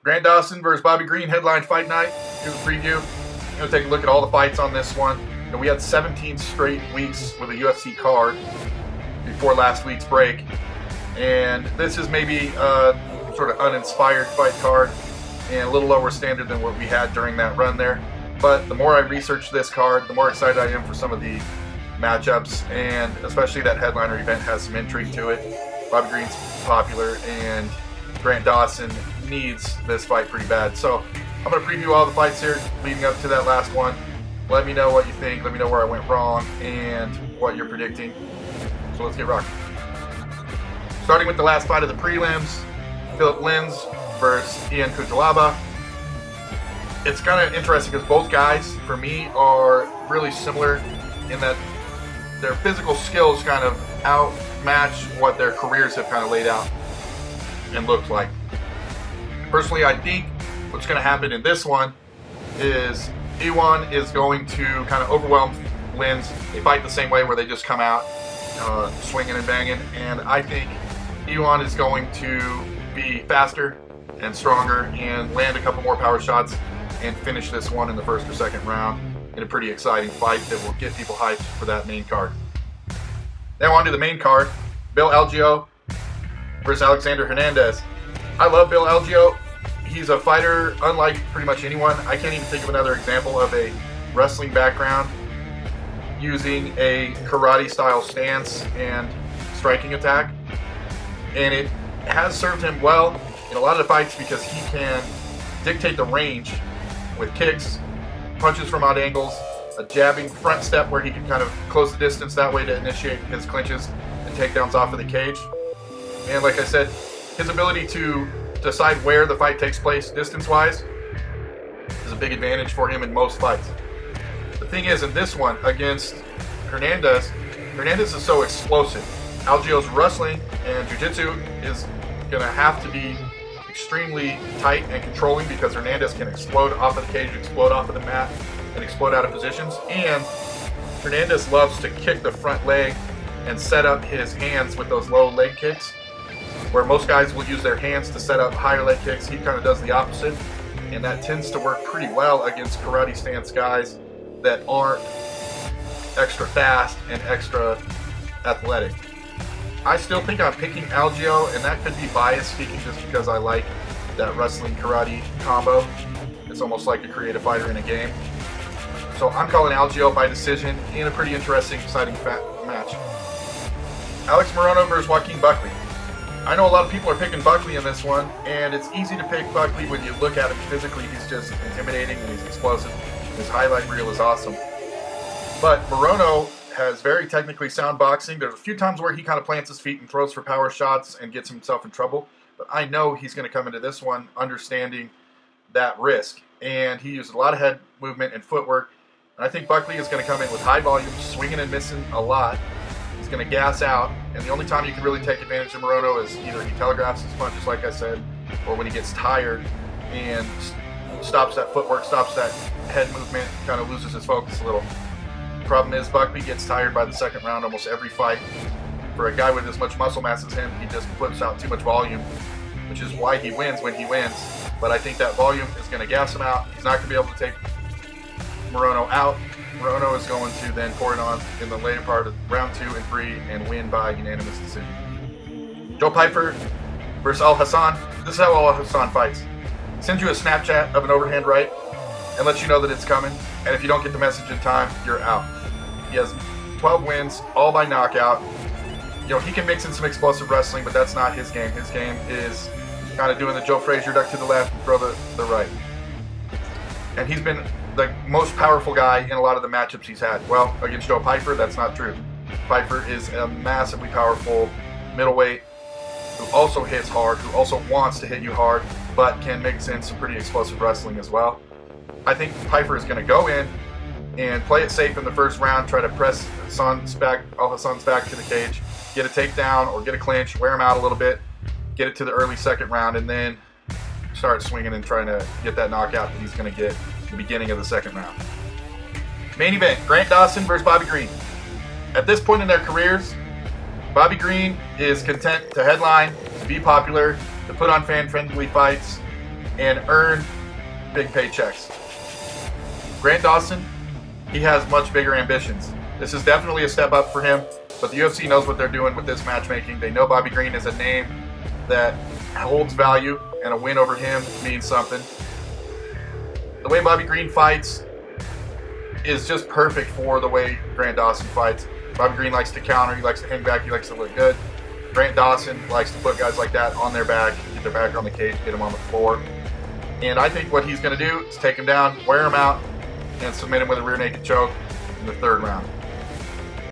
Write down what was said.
Grant Dawson versus Bobby Green, headline fight night. Here's a preview. We're going to take a look at all the fights on this one. We had 17 straight weeks with a UFC card before last week's break. And this is maybe a sort of uninspired fight card and a little lower standard than what we had during that run there. But the more I research this card, the more excited I am for some of the matchups, and especially that headliner event has some intrigue to it. Bobby Green's popular, and Grant Dawson needs this fight pretty bad. So I'm going to preview all the fights here leading up to that last one. Let me know what you think. Let me know where I went wrong and what you're predicting. So let's get rocking. Starting with the last fight of the prelims, Philip Lins versus Ian Cutelaba. It's kind of interesting because both guys, for me, are really similar in that their physical skills kind of outmatch what their careers have kind of laid out and looked like. Personally, I think what's going to happen in this one is Iwan is going to kind of overwhelm Lins. They fight the same way where they just come out swinging and banging, and I think Iwan is going to be faster and stronger and land a couple more power shots and finish this one in the first or second round in a pretty exciting fight that will get people hyped for that main card. Now on to the main card, Bill Algeo versus Alexander Hernandez. I love Bill Algeo. He's a fighter unlike pretty much anyone. I can't even think of another example of a wrestling background using a karate style stance and striking attack. And it has served him well in a lot of the fights because he can dictate the range with kicks, punches from odd angles, a jabbing front step where he can kind of close the distance that way to initiate his clinches and takedowns off of the cage. And like I said, his ability to decide where the fight takes place distance-wise is a big advantage for him in most fights. The thing is, in this one against Hernandez is so explosive. Algeo's wrestling and jiu-jitsu is going to have to be extremely tight and controlling because Hernandez can explode off of the cage, explode off of the mat, and explode out of positions. And Hernandez loves to kick the front leg and set up his hands with those low leg kicks, where most guys will use their hands to set up higher leg kicks. He kind of does the opposite, and that tends to work pretty well against karate stance guys that aren't extra fast and extra athletic. I still think I'm picking Algeo, and that could be biased speaking just because I like that wrestling karate combo. It's almost like a creative fighter in a game. So I'm calling Algeo by decision in a pretty interesting, exciting match. Alex Morono versus Joaquin Buckley. I know a lot of people are picking Buckley in this one, and it's easy to pick Buckley when you look at him physically. He's just intimidating and he's explosive. His highlight reel is awesome. But Morono has very technically sound boxing. There's a few times where he kind of plants his feet and throws for power shots and gets himself in trouble. But I know he's going to come into this one understanding that risk. And he used a lot of head movement and footwork. And I think Buckley is going to come in with high volume, swinging and missing a lot. He's going to gas out. And the only time you can really take advantage of Morono is either he telegraphs his punches, like I said, or when he gets tired and stops that footwork, stops that head movement, kind of loses his focus a little. Problem is, Buckley gets tired by the second round almost every fight. For a guy with as much muscle mass as him, he just puts out too much volume, which is why he wins when he wins. But I think that volume is going to gas him out. He's not going to be able to take Morono out. Morono is going to then pour it on in the later part of round 2 and 3 and win by unanimous decision. Joe Pyfer versus Alhassan. This is how Alhassan fights. Sends you a Snapchat of an overhand right and lets you know that it's coming. And if you don't get the message in time, you're out. He has 12 wins, all by knockout. You know, he can mix in some explosive wrestling, but that's not his game. His game is kind of doing the Joe Frazier duck to the left and throw the right. And he's been the most powerful guy in a lot of the matchups he's had. Well, against Joe Pyfer, that's not true. Pyfer is a massively powerful middleweight who also hits hard, who also wants to hit you hard, but can mix in some pretty explosive wrestling as well. I think Pyfer is going to go in and play it safe in the first round, try to press Alhassan's back to the cage, get a takedown or get a clinch, wear him out a little bit, get it to the early second round, and then start swinging and trying to get that knockout that he's going to get at the beginning of the second round. Main event, Grant Dawson versus Bobby Green. At this point in their careers, Bobby Green is content to headline, to be popular, to put on fan-friendly fights, and earn big paychecks. Grant Dawson, he has much bigger ambitions. This is definitely a step up for him, but the UFC knows what they're doing with this matchmaking. They know Bobby Green is a name that holds value, and a win over him means something. The way Bobby Green fights is just perfect for the way Grant Dawson fights. Bobby Green likes to counter, he likes to hang back, he likes to look good. Grant Dawson likes to put guys like that on their back, get their back on the cage, get them on the floor. And I think what he's going to do is take him down, wear him out, and submit him with a rear naked choke in the 3rd round.